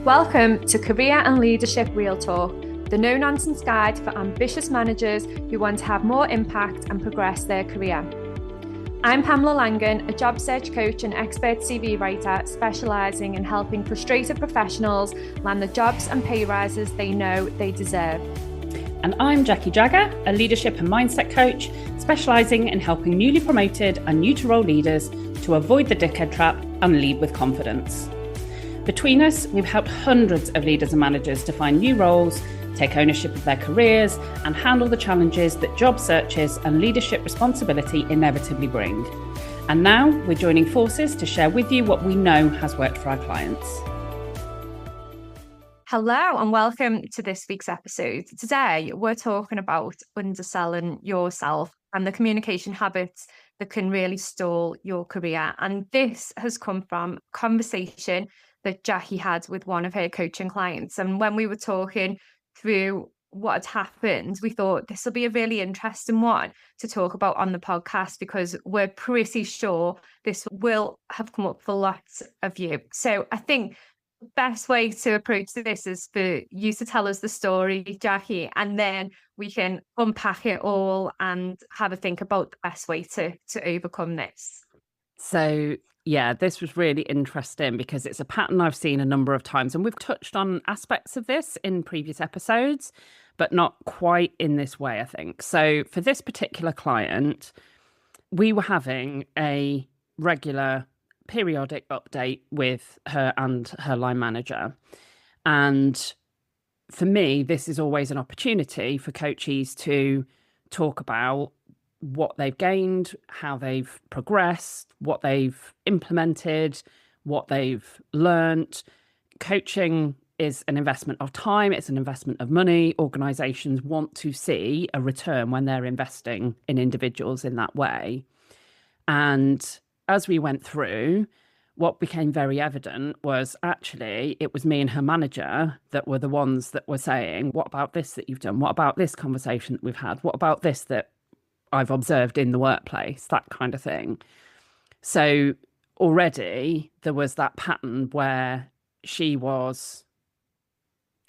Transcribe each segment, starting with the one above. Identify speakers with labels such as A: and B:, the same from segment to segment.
A: Welcome to Career and Leadership Real Talk, the no-nonsense guide for ambitious managers who want to have more impact and progress their career. I'm Pamela Langan, a job search coach and expert CV writer specialising in helping frustrated professionals land the jobs and pay rises they know they deserve.
B: And I'm Jacqui, a leadership and mindset coach specialising in helping newly promoted and new to role leaders to avoid the dickhead trap and lead with confidence. Between us, we've helped hundreds of leaders and managers to find new roles, take ownership of their careers, and handle the challenges that job searches and leadership responsibility inevitably bring. And now we're joining forces to share with you what we know has worked for our clients.
A: Hello and welcome to this week's episode. Today, we're talking about underselling yourself and the communication habits that can really stall your career. And this has come from a conversation that Jacqui had with one of her coaching clients. And when we were talking through what had happened, we thought this will be a really interesting one to talk about on the podcast because we're pretty sure this will have come up for lots of you. So I think the best way to approach this is for you to tell us the story, Jacqui, and then we can unpack it all and have a think about the best way to overcome this.
B: So yeah, this was really interesting because it's a pattern I've seen a number of times, and we've touched on aspects of this in previous episodes, but not quite in this way, I think. So for this particular client, we were having a regular periodic update with her and her line manager. And for me, this is always an opportunity for coaches to talk about what they've gained, how they've progressed, what they've implemented, what they've learnt. Coaching is an investment of time, it's an investment of money. Organisations want to see a return when they're investing in individuals in that way. And as we went through, what became very evident was actually it was me and her manager that were the ones that were saying, what about this that you've done? What about this conversation that we've had? What about this that I've observed in the workplace? That kind of thing. So already there was that pattern where she was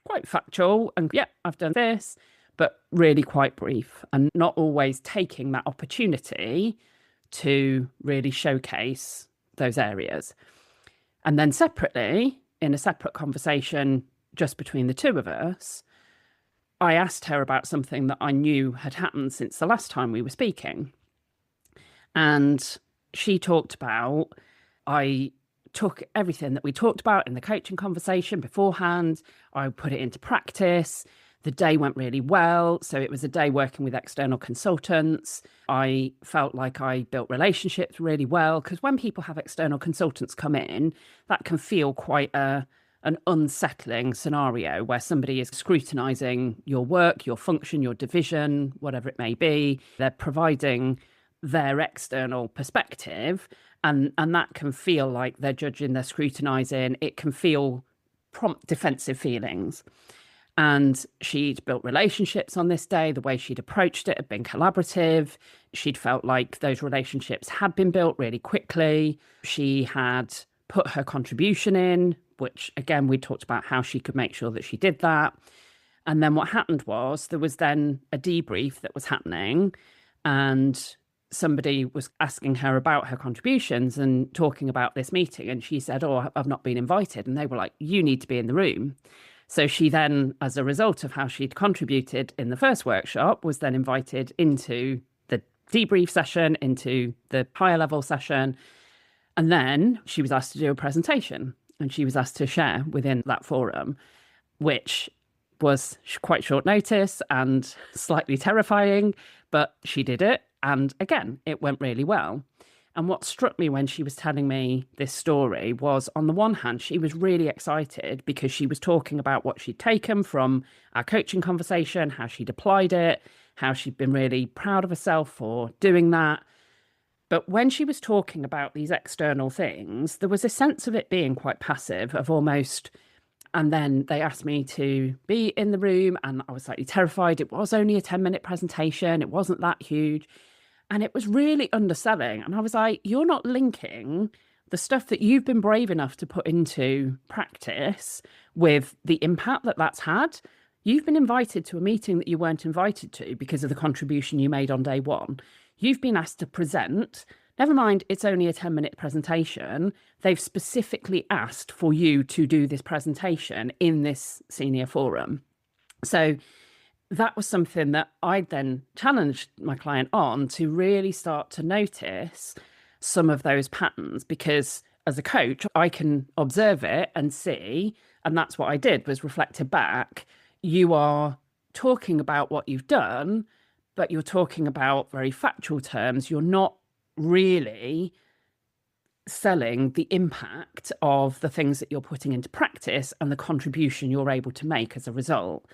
B: quite factual and, yeah, I've done this, but really quite brief and not always taking that opportunity to really showcase those areas. And then separately, in a separate conversation just between the two of us, I asked her about something that I knew had happened since the last time we were speaking. And she talked about, I took everything that we talked about in the coaching conversation beforehand, I put it into practice. The day went really well. So it was a day working with external consultants. I felt like I built relationships really well because when people have external consultants come in, that can feel quite an unsettling scenario where somebody is scrutinising your work, your function, your division, whatever it may be. They're providing their external perspective and that can feel like they're judging, they're scrutinising. It can feel prompt defensive feelings. And she'd built relationships on this day. The way she'd approached it had been collaborative. She'd felt like those relationships had been built really quickly. She had put her contribution in, which again, we talked about how she could make sure that she did that. And then what happened was there was then a debrief that was happening and somebody was asking her about her contributions and talking about this meeting. And she said, oh, I've not been invited. And they were like, you need to be in the room. So she then, as a result of how she'd contributed in the first workshop, was then invited into the debrief session, into the higher level session. And then she was asked to do a presentation and she was asked to share within that forum, which was quite short notice and slightly terrifying, but she did it. And again, it went really well. And what struck me when she was telling me this story was, on the one hand, she was really excited because she was talking about what she'd taken from our coaching conversation, how she'd applied it, how she'd been really proud of herself for doing that. But when she was talking about these external things, there was a sense of it being quite passive, of almost, and then they asked me to be in the room and I was slightly terrified. It was only a 10-minute presentation. It wasn't that huge. And it was really underselling. And I was like, you're not linking the stuff that you've been brave enough to put into practice with the impact that that's had. You've been invited to a meeting that you weren't invited to because of the contribution you made on day one. You've been asked to present. Never mind, it's only a 10-minute presentation. They've specifically asked for you to do this presentation in this senior forum. So that was something that I then challenged my client on, to really start to notice some of those patterns, because as a coach, I can observe it and see, and that's what I did, was reflected back. You are talking about what you've done, but you're talking about very factual terms. You're not really selling the impact of the things that you're putting into practice and the contribution you're able to make as a result.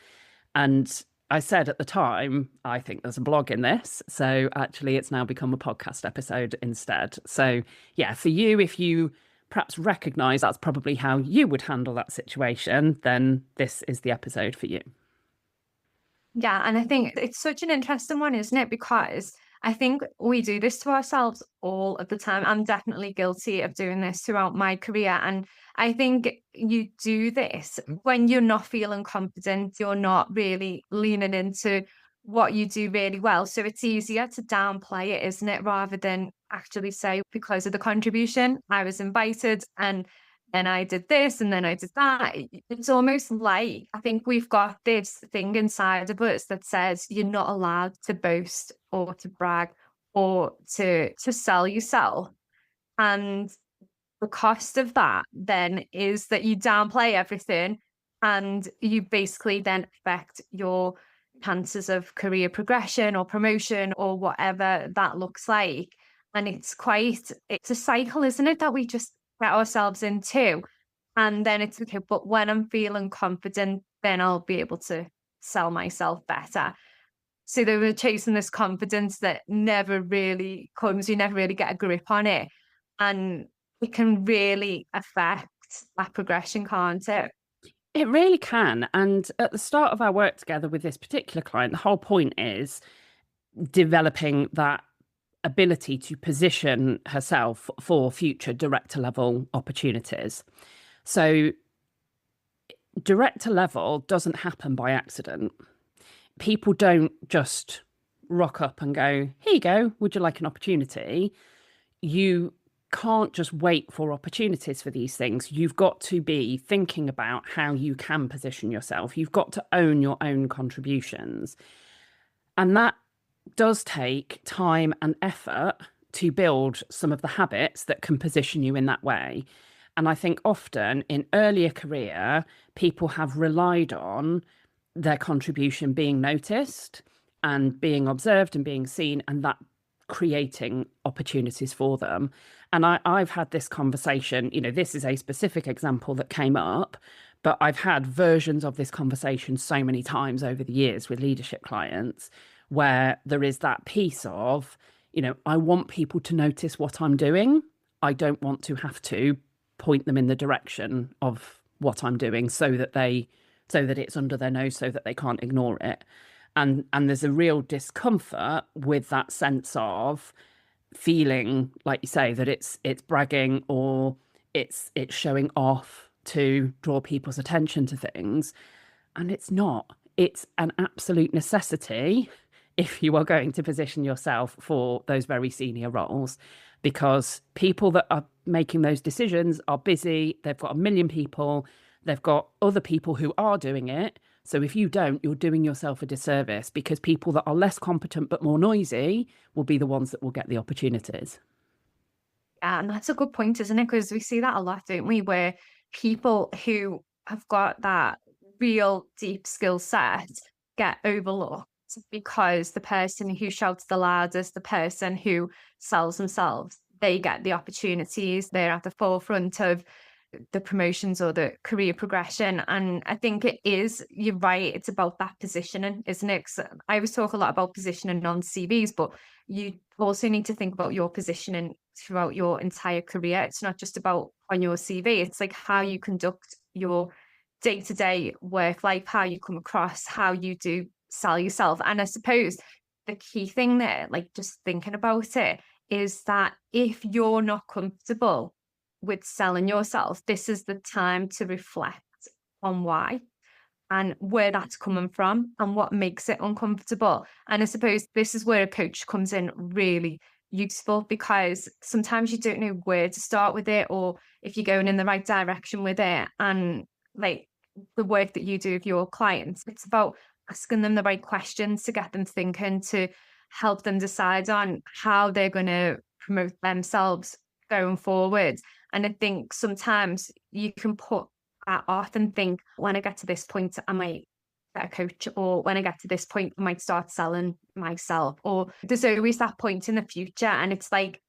B: And I said at the time, I think there's a blog in this. So actually, it's now become a podcast episode instead. So yeah, for you, if you perhaps recognize that's probably how you would handle that situation, then this is the episode for you.
A: Yeah, and I think it's such an interesting one, isn't it? Because I think we do this to ourselves all of the time. I'm definitely guilty of doing this throughout my career. And I think you do this when you're not feeling confident, you're not really leaning into what you do really well. So it's easier to downplay it, isn't it? Rather than actually say, because of the contribution, I was invited and I did this and then I did that. It's almost like, I think we've got this thing inside of us that says you're not allowed to boast or to brag or to sell yourself. And the cost of that then is that you downplay everything, and you basically then affect your chances of career progression or promotion or whatever that looks like. And it's a cycle, isn't it, that we just get ourselves into. And then it's okay, but when I'm feeling confident, then I'll be able to sell myself better. So they were chasing this confidence that never really comes. You never really get a grip on it. And it can really affect that progression, can't it?
B: It really can. And at the start of our work together with this particular client, the whole point is developing that ability to position herself for future director level opportunities. So director level doesn't happen by accident. People don't just rock up and go, here you go, would you like an opportunity? You can't just wait for opportunities for these things. You've got to be thinking about how you can position yourself. You've got to own your own contributions. And that does take time and effort to build some of the habits that can position you in that way. And I think often in earlier career, people have relied on their contribution being noticed and being observed and being seen, and that creating opportunities for them. And I've had this conversation, this is a specific example that came up, but I've had versions of this conversation so many times over the years with leadership clients, where there is that piece of, I want people to notice what I'm doing. I don't want to have to point them in the direction of what I'm doing so that it's under their nose, so that they can't ignore it. And there's a real discomfort with that sense of feeling, like you say, that it's bragging or it's showing off to draw people's attention to things. And it's not. It's an absolute necessity if you are going to position yourself for those very senior roles, because people that are making those decisions are busy. They've got a million people. They've got other people who are doing it. So if you don't, you're doing yourself a disservice, because people that are less competent but more noisy will be the ones that will get the opportunities.
A: Yeah, and that's a good point, isn't it? Because we see that a lot, don't we? Where people who have got that real deep skill set get overlooked because the person who shouts the loudest, the person who sells themselves, they get the opportunities. They're at the forefront of the promotions or the career progression. And I think you're right, it's about that positioning, isn't it? 'Cause I always talk a lot about positioning on CVs, but you also need to think about your positioning throughout your entire career. It's not just about on your CV, it's like how you conduct your day-to-day work life, how you come across, how you do sell yourself. And I suppose the key thing there, like just thinking about it, is that if you're not comfortable with selling yourself, this is the time to reflect on why and where that's coming from and what makes it uncomfortable. And I suppose this is where a coach comes in really useful, because sometimes you don't know where to start with it or if you're going in the right direction with it. And like the work that you do with your clients, it's about asking them the right questions to get them thinking, to help them decide on how they're going to promote themselves going forward. And I think sometimes you can put that off and think, when I get to this point, I might get a coach, or when I get to this point, I might start selling myself, or there's always that point in the future. And it's like,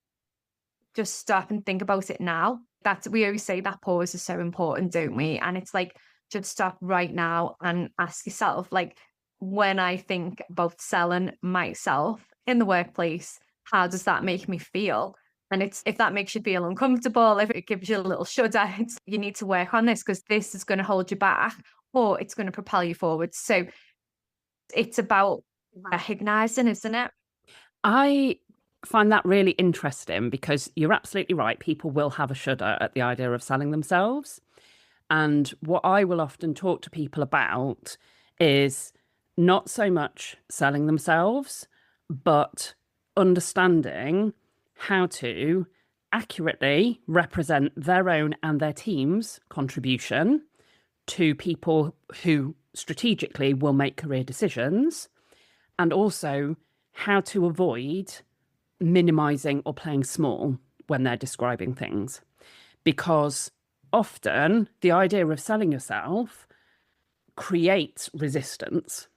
A: just stop and think about it now. That's, we always say that pause is so important, don't we? And it's like, just stop right now and ask yourself, like, when I think about selling myself in the workplace, how does that make me feel? And it's, if that makes you feel uncomfortable, if it gives you a little shudder, it's, you need to work on this, because this is going to hold you back or it's going to propel you forward. So it's about recognizing, isn't it?
B: I find that really interesting because you're absolutely right. People will have a shudder at the idea of selling themselves. And what I will often talk to people about is not so much selling themselves, but understanding how to accurately represent their own and their team's contribution to people who strategically will make career decisions, and also how to avoid minimizing or playing small when they're describing things. Because often the idea of selling yourself creates resistance.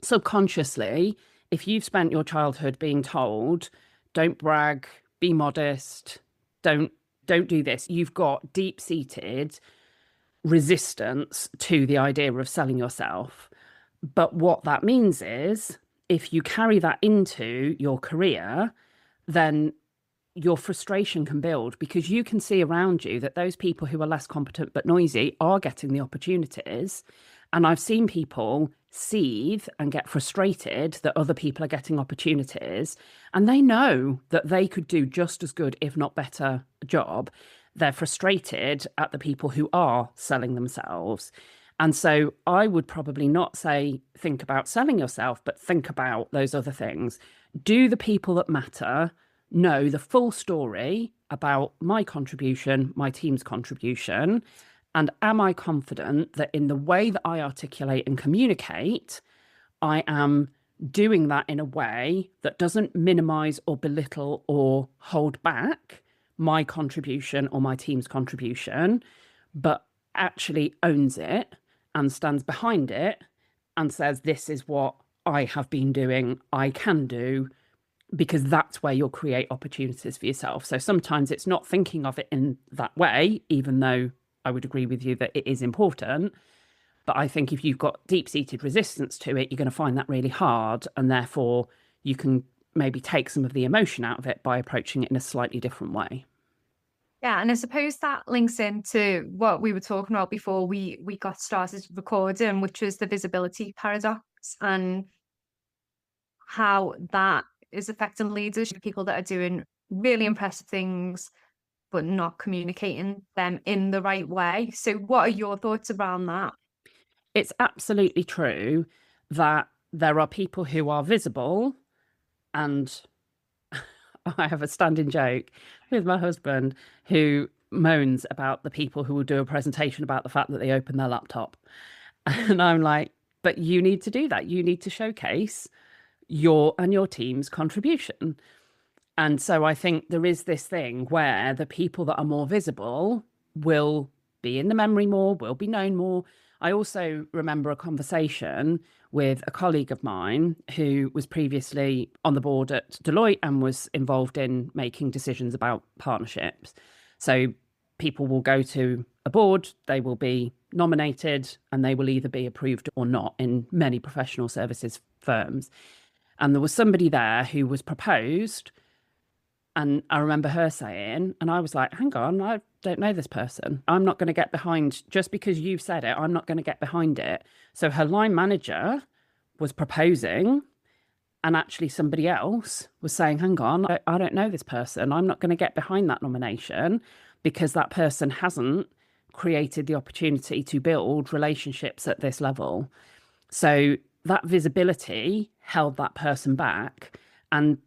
B: Subconsciously, if you've spent your childhood being told, don't brag, be modest, don't do this, you've got deep-seated resistance to the idea of selling yourself. But what that means is, if you carry that into your career, then your frustration can build, because you can see around you that those people who are less competent but noisy are getting the opportunities. And I've seen people seethe and get frustrated that other people are getting opportunities, and they know that they could do just as good, if not better, job. They're frustrated at the people who are selling themselves. And so I would probably not say think about selling yourself, but think about those other things. Do the people that matter know the full story about my contribution, my team's contribution? And am I confident that in the way that I articulate and communicate, I am doing that in a way that doesn't minimize or belittle or hold back my contribution or my team's contribution, but actually owns it and stands behind it and says, this is what I have been doing, I can do, because that's where you'll create opportunities for yourself. So sometimes it's not thinking of it in that way, even though I would agree with you that it is important. But I think if you've got deep-seated resistance to it, you're going to find that really hard. And therefore, you can maybe take some of the emotion out of it by approaching it in a slightly different way.
A: Yeah, and I suppose that links into what we were talking about before we got started recording, which was the visibility paradox, and how that is affecting leaders, people that are doing really impressive things but not communicating them in the right way. So what are your thoughts around that?
B: It's absolutely true that there are people who are visible, and I have a standing joke with my husband who moans about the people who will do a presentation about the fact that they open their laptop. And I'm like, but you need to do that. You need to showcase your and your team's contribution. And so I think there is this thing where the people that are more visible will be in the memory more, will be known more. I also remember a conversation with a colleague of mine who was previously on the board at Deloitte and was involved in making decisions about partnerships. So people will go to a board, they will be nominated, and they will either be approved or not in many professional services firms. And there was somebody there who was proposed. And I remember her saying, and I was like, hang on, I don't know this person. I'm not going to get behind, just because you've said it, I'm not going to get behind it. So her line manager was proposing, and actually somebody else was saying, hang on, I don't know this person. I'm not going to get behind that nomination. because that person hasn't created the opportunity to build relationships at this level. So that visibility held that person back. And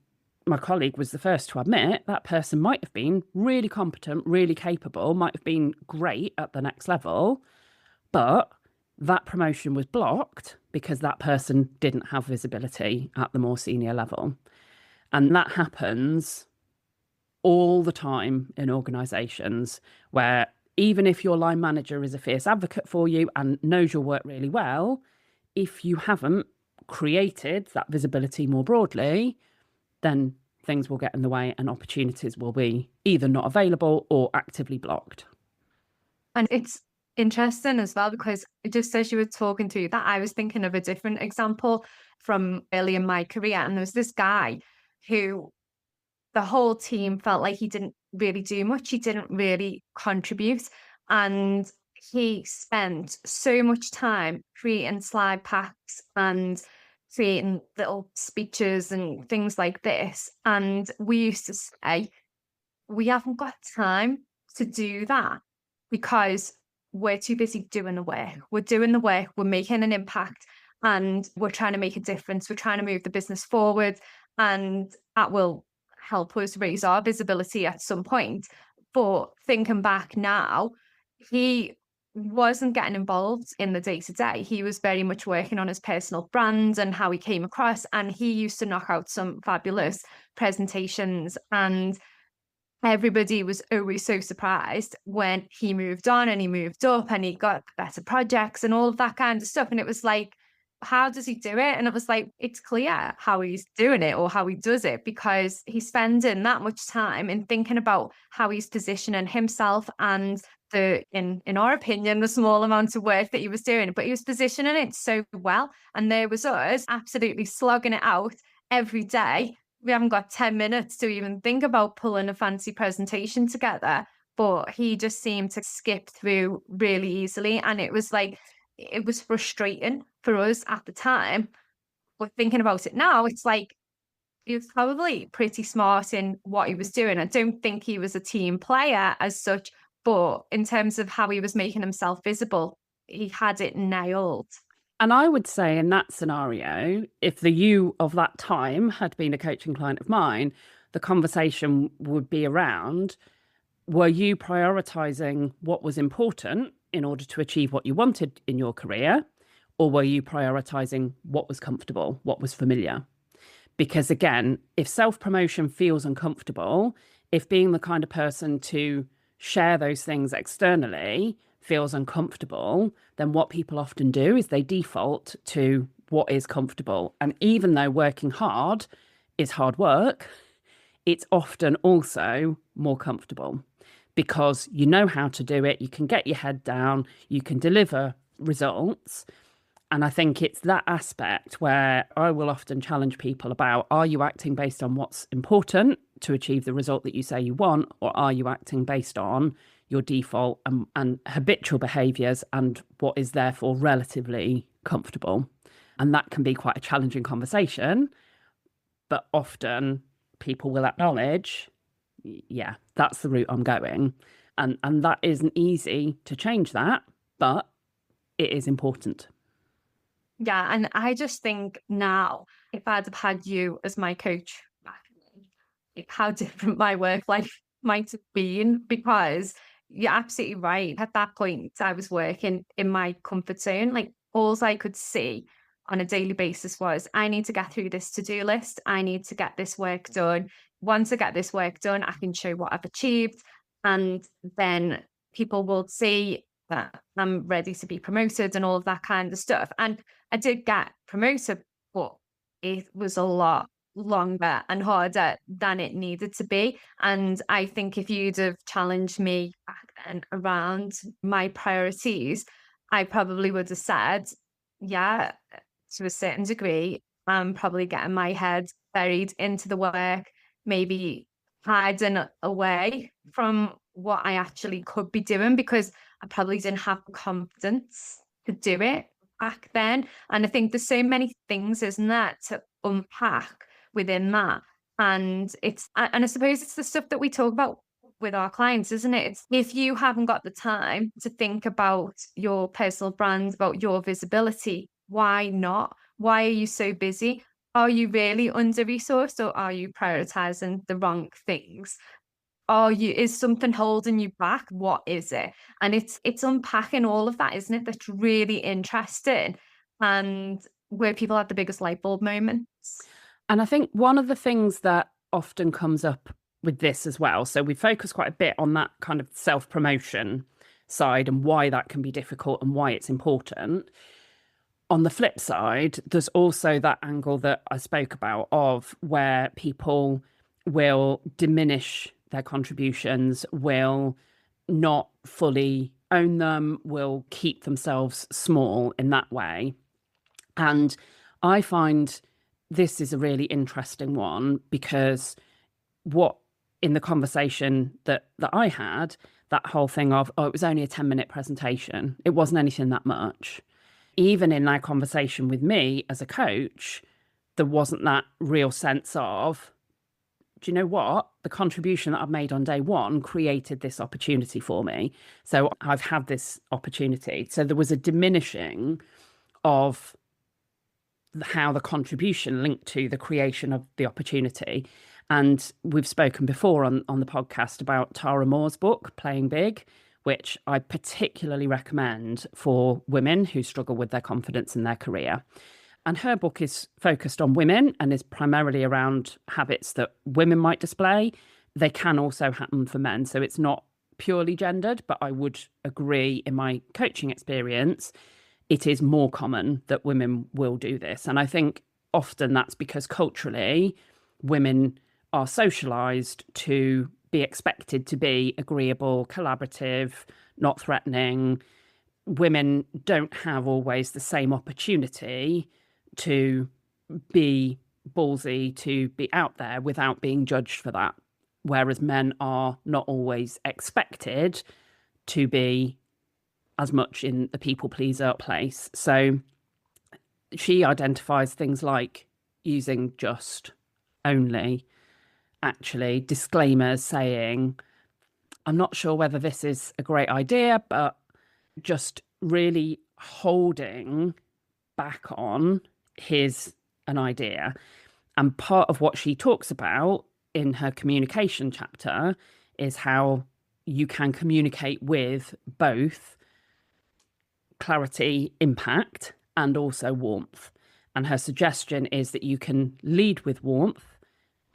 B: my colleague was the first to admit that person might have been really competent, really capable, might have been great at the next level, but that promotion was blocked because that person didn't have visibility at the more senior level. And that happens all the time in organizations, where even if your line manager is a fierce advocate for you and knows your work really well, if you haven't created that visibility more broadly, then things will get in the way and opportunities will be either not available or actively blocked.
A: And it's interesting as well, because just as you were talking through that, I was thinking of a different example from early in my career. And there was this guy who the whole team felt like he didn't really do much. He didn't really contribute. And he spent so much time creating slide packs and creating little speeches and things like this. And we used to say, we haven't got time to do that because we're too busy doing the work. We're doing the work, we're making an impact, and we're trying to make a difference. We're trying to move the business forward, and that will help us raise our visibility at some point. But thinking back now, he wasn't getting involved in the day to day. He was very much working on his personal brand and how he came across. And he used to knock out some fabulous presentations, and everybody was always so surprised when he moved on and he moved up and he got better projects and all of that kind of stuff. And it was like, how does he do it? And it was like, it's clear how he's doing it or how he does it, because he's spending that much time in thinking about how he's positioning himself and in our opinion, the small amount of work that he was doing, but he was positioning it so well. And there was us absolutely slogging it out every day. We haven't got 10 minutes to even think about pulling a fancy presentation together, but he just seemed to skip through really easily. And it was like, it was frustrating for us at the time. But thinking about it now, it's like, he was probably pretty smart in what he was doing. I don't think he was a team player as such, but in terms of how he was making himself visible, he had it nailed.
B: And I would say in that scenario, if the you of that time had been a coaching client of mine, the conversation would be around, were you prioritizing what was important in order to achieve what you wanted in your career? Or were you prioritizing what was comfortable, what was familiar? Because again, if self-promotion feels uncomfortable, if being the kind of person to share those things externally feels uncomfortable, then what people often do is they default to what is comfortable. And even though working hard is hard work, it's often also more comfortable because you know how to do it, you can get your head down, you can deliver results. And I think it's that aspect where I will often challenge people about, are you acting based on what's important to achieve the result that you say you want, or are you acting based on your default and habitual behaviours and what is therefore relatively comfortable? And that can be quite a challenging conversation, but often people will acknowledge, yeah, that's the route I'm going. And that isn't easy to change that, but it is important.
A: Yeah, and I just think now, if I'd have had you as my coach back then, like how different my work life might have been, because you're absolutely right. At that point, I was working in my comfort zone. Like all I could see on a daily basis was, I need to get through this to-do list. I need to get this work done. Once I get this work done, I can show what I've achieved. And then people will see that I'm ready to be promoted and all of that kind of stuff. And I did get promoted, but it was a lot longer and harder than it needed to be. And I think if you'd have challenged me back then around my priorities, I probably would have said, yeah, to a certain degree, I'm probably getting my head buried into the work, maybe hiding away from what I actually could be doing, because I probably didn't have the confidence to do it back then. And I think there's so many things, isn't there, to unpack within that. And I suppose it's the stuff that we talk about with our clients, isn't it? It's, if you haven't got the time to think about your personal brand, about your visibility, why not? Why are you so busy? Are you really under resourced, or are you prioritizing the wrong things? Are you, is something holding you back? What is it? And it's unpacking all of that, isn't it? That's really interesting, and where people have the biggest light bulb moments.
B: And I think one of the things that often comes up with this as well, so we focus quite a bit on that kind of self-promotion side and why that can be difficult and why it's important. On the flip side, there's also that angle that I spoke about of where people will diminish their contributions, will not fully own them, will keep themselves small in that way. And I find this is a really interesting one because what in the conversation that I had, that whole thing of, oh, it was only a 10-minute presentation. It wasn't anything that much. Even in that conversation with me as a coach, there wasn't that real sense of, do you know what? The contribution that I've made on day one created this opportunity for me. So I've had this opportunity. So there was a diminishing of how the contribution linked to the creation of the opportunity. And we've spoken before on the podcast about Tara Mohr's book, Playing Big, which I particularly recommend for women who struggle with their confidence in their career. And her book is focused on women and is primarily around habits that women might display. They can also happen for men. So it's not purely gendered, but I would agree in my coaching experience, it is more common that women will do this. And I think often that's because culturally, women are socialized to be expected to be agreeable, collaborative, not threatening. Women don't have always the same opportunity to be ballsy, to be out there without being judged for that. Whereas men are not always expected to be as much in the people pleaser place. So she identifies things like using just, only, actually, disclaimers saying, I'm not sure whether this is a great idea, but just really holding back on, here's an idea. And part of what she talks about in her communication chapter is how you can communicate with both clarity, impact, and also warmth. And her suggestion is that you can lead with warmth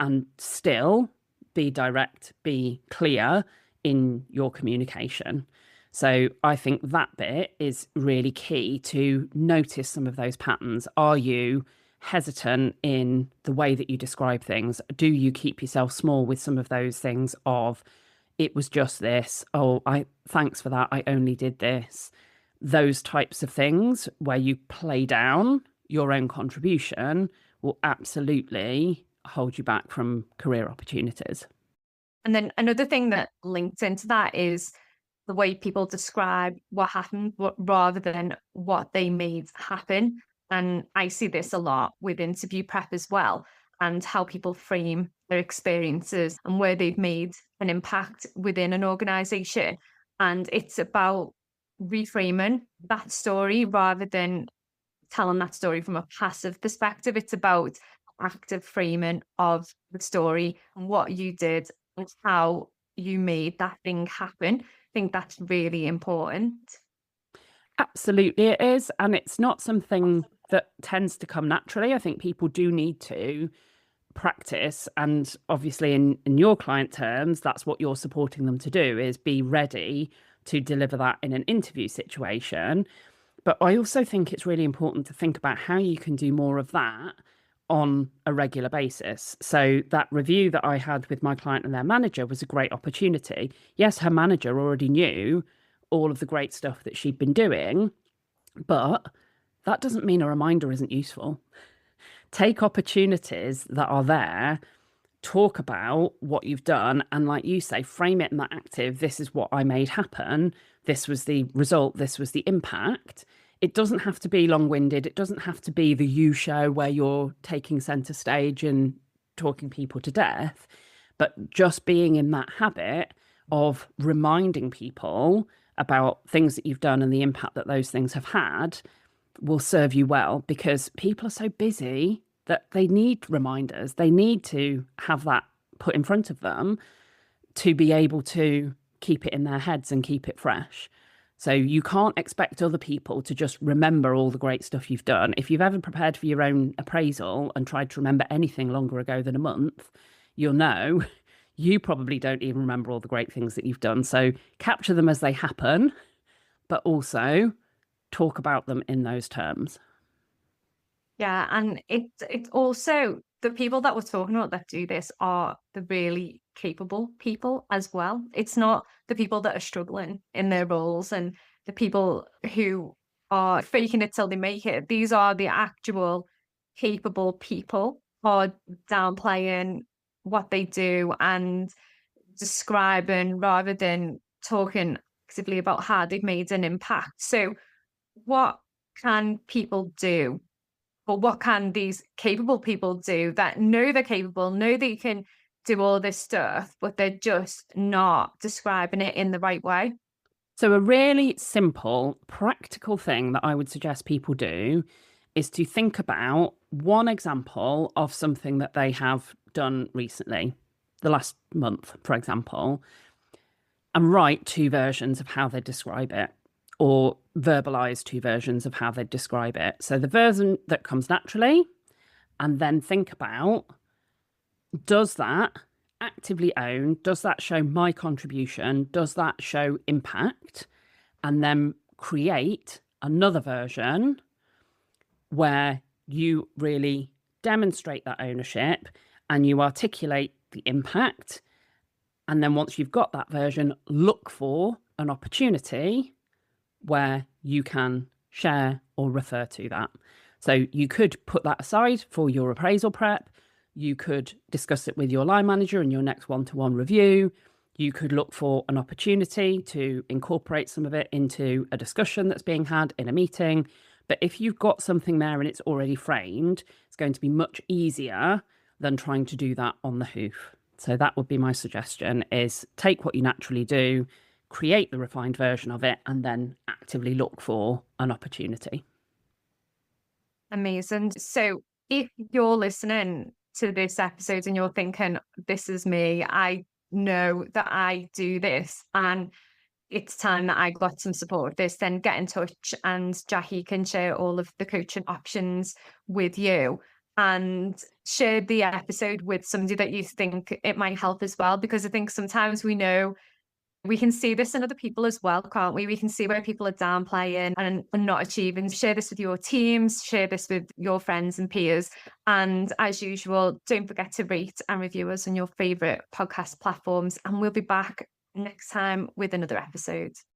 B: and still be direct, be clear in your communication. So I think that bit is really key to notice some of those patterns. Are you hesitant in the way that you describe things? Do you keep yourself small with some of those things of, it was just this, oh, thanks for that, I only did this. Those types of things where you play down your own contribution will absolutely hold you back from career opportunities.
A: And then another thing that links into that is the way people describe what happened rather than what they made happen. And I see this a lot with interview prep as well, and how people frame their experiences and where they've made an impact within an organization. And it's about reframing that story rather than telling that story from a passive perspective. It's about active framing of the story and what you did and how you made that thing happen. I think that's really important.
B: Absolutely, it is. And it's not something that tends to come naturally. I think people do need to practice. And obviously, in your client terms, that's what you're supporting them to do, is be ready to deliver that in an interview situation. But I also think it's really important to think about how you can do more of that on a regular basis. So that review that I had with my client and their manager was a great opportunity. Yes, her manager already knew all of the great stuff that she'd been doing, but that doesn't mean a reminder isn't useful. Take opportunities that are there, talk about what you've done, and like you say, frame it in that active, this is what I made happen, this was the result, this was the impact. It doesn't have to be long-winded. It doesn't have to be the you show where you're taking center stage and talking people to death, but just being in that habit of reminding people about things that you've done and the impact that those things have had will serve you well, because people are so busy that they need reminders. They need to have that put in front of them to be able to keep it in their heads and keep it fresh. So you can't expect other people to just remember all the great stuff you've done. If you've ever prepared for your own appraisal and tried to remember anything longer ago than a month, you'll know you probably don't even remember all the great things that you've done. So capture them as they happen, but also talk about them in those terms.
A: Yeah, and it's also the people that we're talking about that do this are the really capable people as well. It's not the people that are struggling in their roles and the people who are faking it till they make it. These are the actual capable people who are downplaying what they do and describing rather than talking actively about how they've made an impact. So what can people do, or what can these capable people do that know they're capable, know they can do all this stuff, but they're just not describing it in the right way?
B: So, a really simple, practical thing that I would suggest people do is to think about one example of something that they have done recently, the last month, for example, and write two versions of how they describe it, or verbalize two versions of how they describe it. So, the version that comes naturally, and then think about, does that actively own, does that show my contribution, does that show impact? And then create another version where you really demonstrate that ownership and you articulate the impact. And then once you've got that version, look for an opportunity where you can share or refer to that. So you could put that aside for your appraisal prep. You could discuss it with your line manager in your next one-to-one review. You could look for an opportunity to incorporate some of it into a discussion that's being had in a meeting. But if you've got something there and it's already framed, it's going to be much easier than trying to do that on the hoof. So that would be my suggestion, is take what you naturally do, create the refined version of it, and then actively look for an opportunity.
A: Amazing. So if you're listening to this episode and you're thinking, this is me, I know that I do this, and it's time that I got some support with this, then get in touch and Jacqui can share all of the coaching options with you, and share the episode with somebody that you think it might help as well. Because I think sometimes we know we can see this in other people as well, can't we? We can see where people are downplaying and not achieving. Share this with your teams, share this with your friends and peers. And as usual, don't forget to rate and review us on your favorite podcast platforms. And we'll be back next time with another episode.